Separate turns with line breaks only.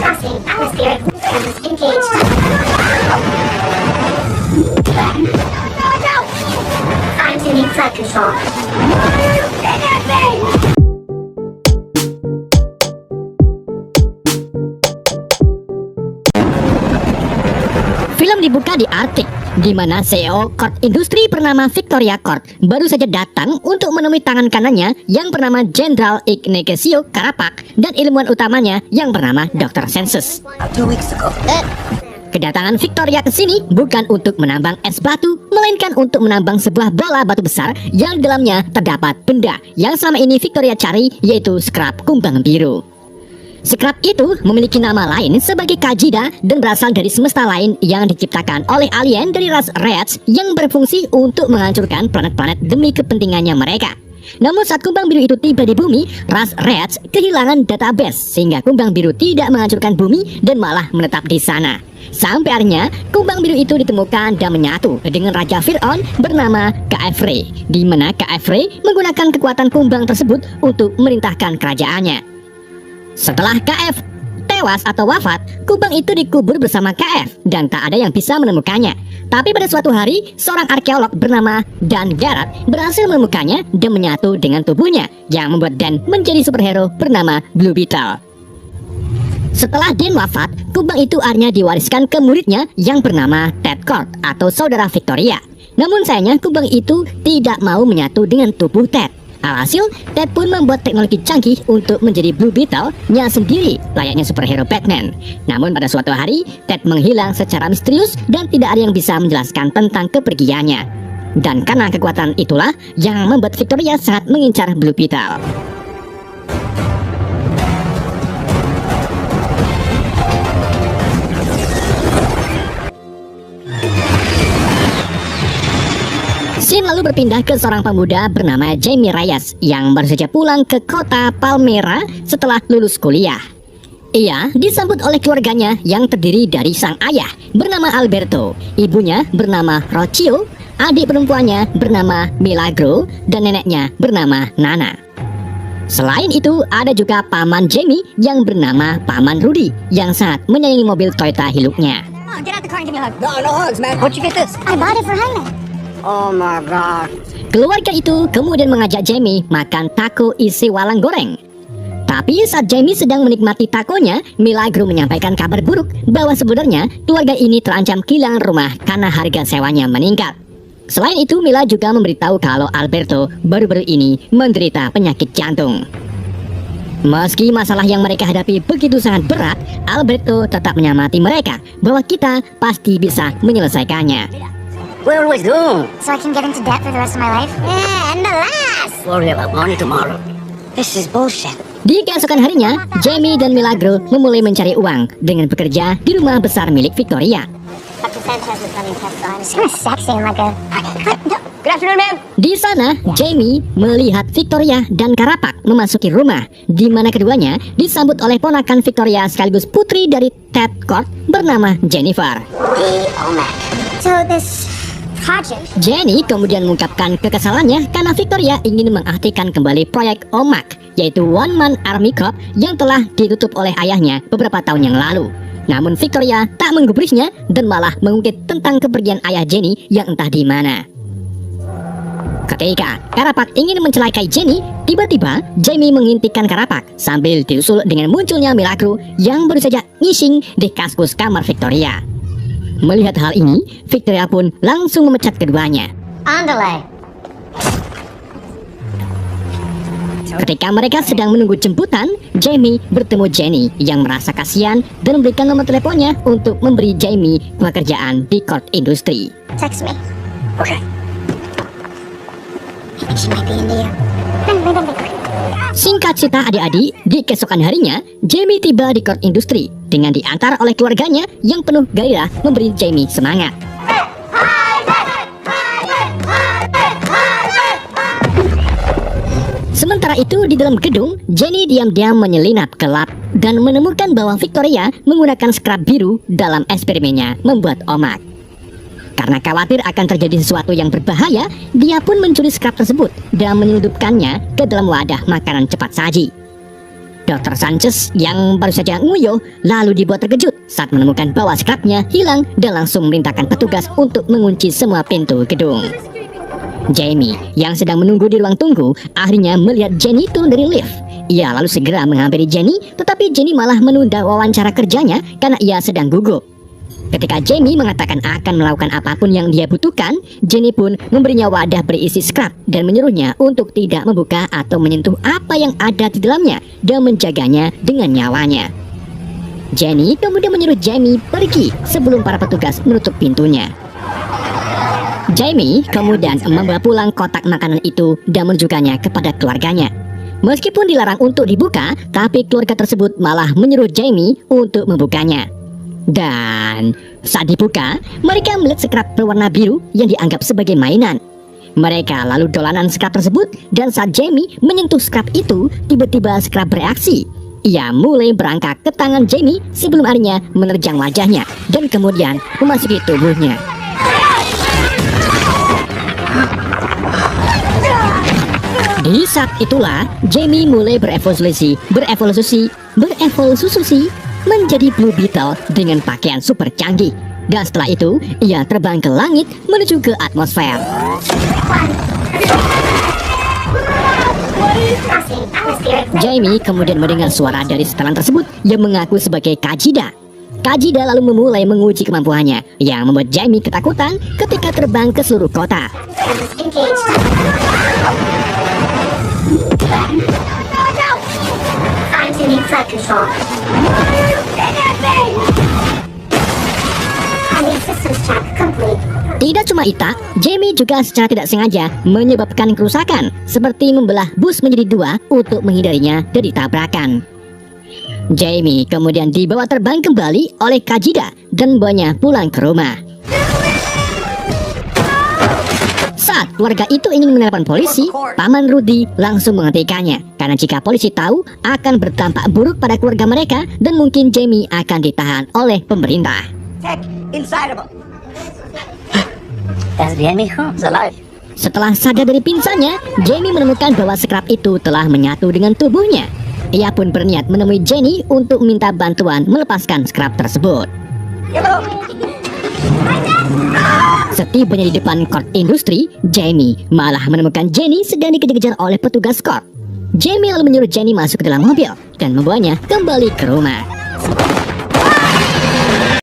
Crossing atmospheric limits engaged. Fine-tuning flight control.
Film dibuka di Arktik, di mana CEO Kort Industri bernama Victoria Kort baru saja datang untuk menemui tangan kanannya yang bernama Jenderal Ignacio Carapac dan ilmuwan utamanya yang bernama Dr. Sensus.
2 weeks ago.
Kedatangan Victoria ke sini bukan untuk menambang es batu, melainkan untuk menambang sebuah bola batu besar yang di dalamnya terdapat benda yang selama ini Victoria cari, yaitu scrap kumbang biru. Scrap itu memiliki nama lain sebagai Kajida dan berasal dari semesta lain yang diciptakan oleh alien dari ras Reds yang berfungsi untuk menghancurkan planet-planet demi kepentingannya mereka. Namun saat kumbang biru itu tiba di bumi, ras Reds kehilangan database sehingga kumbang biru tidak menghancurkan bumi dan malah menetap di sana. Sampai akhirnya kumbang biru itu ditemukan dan menyatu dengan Raja Fir'aun bernama Ka'efre, di mana Ka'efre menggunakan kekuatan kumbang tersebut untuk merintahkan kerajaannya. Setelah KF tewas atau wafat, kumbang itu dikubur bersama KF dan tak ada yang bisa menemukannya. Tapi pada suatu hari, seorang arkeolog bernama Dan Garrett berhasil menemukannya dan menyatu dengan tubuhnya, yang membuat Dan menjadi superhero bernama Blue Beetle. Setelah Dan wafat, kumbang itu akhirnya diwariskan ke muridnya yang bernama Ted Kort atau saudara Victoria. Namun sayangnya kumbang itu tidak mau menyatu dengan tubuh Ted. Alhasil, Ted pun membuat teknologi canggih untuk menjadi Blue Beetle-nya sendiri, layaknya superhero Batman. Namun pada suatu hari, Ted menghilang secara misterius dan tidak ada yang bisa menjelaskan tentang kepergiannya. Dan karena kekuatan itulah yang membuat Victoria sangat mengincar Blue Beetle. Scene lalu berpindah ke seorang pemuda bernama Jamie Reyes yang baru saja pulang ke kota Palmera setelah lulus kuliah. Ia disambut oleh keluarganya yang terdiri dari sang ayah bernama Alberto, ibunya bernama Rocio, adik perempuannya bernama Milagro, dan neneknya bernama Nana. Selain itu, ada juga paman Jamie yang bernama Paman Rudy yang sangat menyayangi mobil Toyota Hilux-nya.
Come on, get out the car and give me a hug. No hugs, man. Where'd you get this?
I bought it for Jaime.
Oh my god.
Keluarga itu kemudian mengajak Jamie makan taco isi walang goreng. Tapi saat Jamie sedang menikmati takonya, Milagro menyampaikan kabar buruk bahwa sebenarnya keluarga ini terancam kehilangan rumah karena harga sewanya meningkat. Selain itu, Mila juga memberitahu kalau Alberto baru-baru ini menderita penyakit jantung. Meski masalah yang mereka hadapi begitu sangat berat, Alberto tetap menyemangati mereka bahwa kita pasti bisa menyelesaikannya.
What are we doing?
So I can get into debt for the rest of my life? Yeah, and the last!
Worry about money tomorrow. This is bullshit.
Di keesokan harinya, Jamie dan Milagro memulai mencari uang dengan bekerja di rumah besar milik Victoria.
Dr. Sanchez is running tests on. It's kind of sexy and like a...
Good afternoon, ma'am.
Di sana, Jamie melihat Victoria dan Carapac memasuki rumah, di mana keduanya disambut oleh ponakan Victoria sekaligus putri dari Ted Kort bernama Jennifer.
The OMAC. So this project...
Jenny kemudian mengungkapkan kekesalannya karena Victoria ingin mengaktifkan kembali proyek OMAC, yaitu One Man Army Corps yang telah ditutup oleh ayahnya beberapa tahun yang lalu. Namun Victoria tak menggubrisnya dan malah mengungkit tentang kepergian ayah Jenny yang entah di mana. Ketika Carapac ingin mencelakai Jenny, tiba-tiba Jamie mengintikan Carapac sambil diusul dengan munculnya Milagro yang baru saja ngising di kaskus kamar Victoria. Melihat hal ini, Victoria pun langsung memecat keduanya.
Andale.
Ketika mereka sedang menunggu jemputan, Jamie bertemu Jenny yang merasa kasihan dan memberikan nomor teleponnya untuk memberi Jamie pekerjaan di Kort Industri.
Text me.
Okay.
I think she might be into you. Ben.
Singkat cerita adik-adik, di keesokan harinya, Jamie tiba di Kort Industri dengan diantar oleh keluarganya yang penuh gairah memberi Jamie semangat. Sementara itu di dalam gedung, Jenny diam-diam menyelinap ke lab dan menemukan bahwa Victoria menggunakan scrap biru dalam eksperimennya membuat omak. Karena khawatir akan terjadi sesuatu yang berbahaya, dia pun mencuri scrap tersebut dan menyelundupkannya ke dalam wadah makanan cepat saji. Dr. Sanchez yang baru saja nguyuh lalu dibuat terkejut saat menemukan bahwa scrapnya hilang dan langsung memerintahkan petugas untuk mengunci semua pintu gedung. Jamie yang sedang menunggu di ruang tunggu akhirnya melihat Jenny turun dari lift. Ia lalu segera menghampiri Jenny, tetapi Jenny malah menunda wawancara kerjanya karena ia sedang gugup. Ketika Jamie mengatakan akan melakukan apapun yang dia butuhkan, Jenny pun memberinya wadah berisi scrap dan menyuruhnya untuk tidak membuka atau menyentuh apa yang ada di dalamnya dan menjaganya dengan nyawanya. Jenny kemudian menyuruh Jamie pergi sebelum para petugas menutup pintunya. Jamie kemudian membawa pulang kotak makanan itu dan menunjukkannya kepada keluarganya. Meskipun dilarang untuk dibuka, tapi keluarga tersebut malah menyuruh Jamie untuk membukanya. Dan saat dibuka, mereka melihat scrap berwarna biru yang dianggap sebagai mainan. Mereka lalu dolanan scrap tersebut dan saat Jamie menyentuh scrap itu, tiba-tiba scrap bereaksi. Ia mulai berangkat ke tangan Jamie sebelum akhirnya menerjang wajahnya dan kemudian memasuki tubuhnya. Di saat itulah Jamie mulai berevolusi menjadi Blue Beetle dengan pakaian super canggih. Dan setelah itu, ia terbang ke langit menuju ke atmosfer. Jamie kemudian mendengar suara dari setelan tersebut yang mengaku sebagai Kajida. Kajida lalu memulai menguji kemampuannya yang membuat Jamie ketakutan ketika terbang ke seluruh kota. Tidak cuma itu, Jamie juga secara tidak sengaja menyebabkan kerusakan seperti membelah bus menjadi dua untuk menghindarinya dari tabrakan. Jamie kemudian dibawa terbang kembali oleh Kajida dan membawanya pulang ke rumah. Saat keluarga itu ingin menelepon polisi, Paman Rudy langsung menghentikannya karena jika polisi tahu akan berdampak buruk pada keluarga mereka dan mungkin Jamie akan ditahan oleh pemerintah. Setelah sadar dari pingsannya, Jamie menemukan bahwa scrap itu telah menyatu dengan tubuhnya. Ia pun berniat menemui Jenny untuk meminta bantuan melepaskan scrap tersebut. Setibanya di depan court industri, Jamie malah menemukan Jenny sedang dikejar-kejar oleh petugas court. Jamie lalu menyuruh Jenny masuk ke dalam mobil dan membawanya kembali ke rumah.